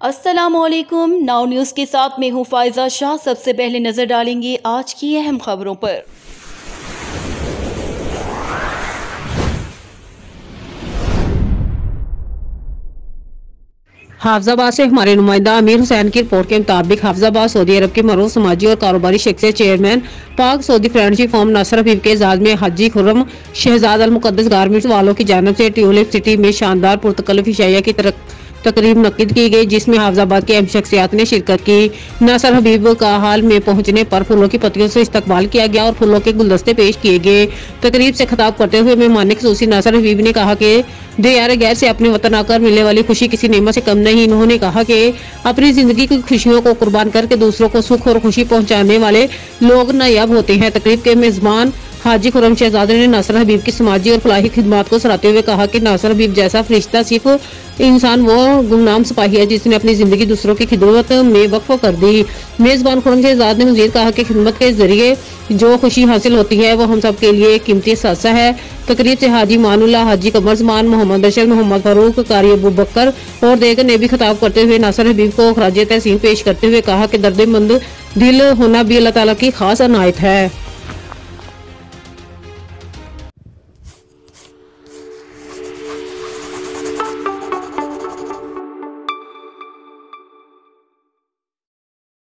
अस्सलामुअलैकुम। Now news के साथ मैं हूं फायजा शाह। सबसे पहले नजर डालेंगे आज की अहम खबरों पर। हाफिजाबाद से हमारे नुमाइंदा अमीर हुसैन की रिपोर्ट के मुताबिक हाफिजाबाद सऊदी अरब के मरूफ समाजी और कारोबारी शख्सियत चेयरमैन पाक सऊदी फ्रेंडशिप फॉर्म नासर हबीब के एजाज में हाजी खुर्रम शहजाद अल मुकद्दस गारमेंट्स वालों की जानिब से ट्यूलिप सिटी में शानदार पुरतकल्लुफ इशाइया की तकरीब मुनक्किद की गई, जिसमें हाफिजाबाद की अहम शख्सियात ने शिरकत की। नासर हबीब का हाल में पहुंचने पर फूलों की पत्तियों से इस्तकबाल किया गया और फूलों के गुलदस्ते पेश किए गए। तकरीब से खिताब करते हुए मेहमान खुसूसी नासर हबीब ने कहा कि दियारे गैर से अपने वतन आकर मिलने वाली खुशी किसी नेमत से कम नहीं। उन्होंने कहा कि अपनी जिंदगी की खुशियों को कुर्बान करके दूसरों को सुख और खुशी पहुंचाने वाले लोग नायाब होते हैं। तकरीब के मेजबान हाजी खुर्रम शहजाद ने नासर हबीब की समाजी और फलाही खिदमात को सराहते हुए कहा कि नासर हबीब जैसा फरिश्ता सिर्फ इंसान वो गुमनाम सिपाही है जिसने अपनी जिंदगी दूसरों की खिदमत में वक्फ कर दी। मेजबान खुर्रम शहजाद ने मजीद कहा कि खिदमत के जरिए जो खुशी हासिल होती है वो हम सब के लिए कीमती सासा है। तकरीब से हाजी मानुल्लाह, हाजी कमरजमान, मोहम्मद अशर, मोहम्मद फारूक, कारी अबू बकर और देगर ने भी खिताब करते हुए नासर हबीब को खराज तहसीन पेश करते हुए कहा कि दर्दमंद दिल होना भी अल्लाह ताला की खास अनायत है।